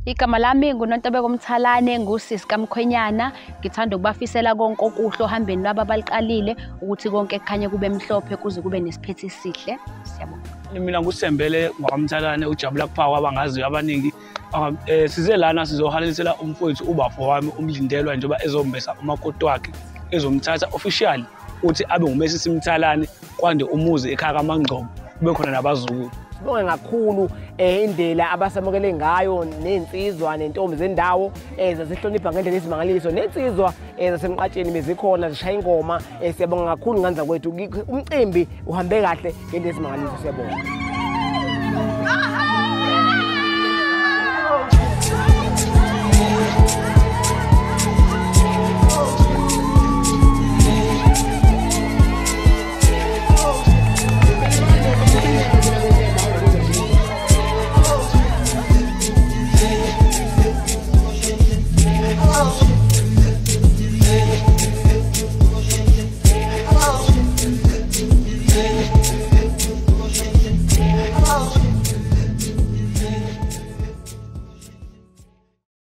Igama lami nguNontabeko Mthalane, ngusisi kaMkhwenyana. Ngithanda ukubafisela konke okuhle ohambeni lwabo abaliqalile, ukuthi konke kukhanye kube mhlophe kuze kube nesiphetho esihle. Siyabonga. Mina nguSembele ngwaMthalane, ujabula kuphawu abangaziyo abaningi. Size lana sizohalelisela umfowethu ubafo wami uMlindelwa njengoba ezombesa umakoti wakhe, ezomthatha officially uthi abe nguMesisi Mthalane kwande umuzi ekhaya kaMangcobo, kube khona nabazukulu. Sibonge kakhulu indlela abasamukele ngayo nensizwa nentombi zendawo zazihlonipha ngendlela esimangaliso, nensizwa zasemqatsheni bezikhona zishaya ingoma. Siyabonga kakhulu nganza kwethu, umcimbi uhambe kahle ngendlela esimangaliso. Siyabonga.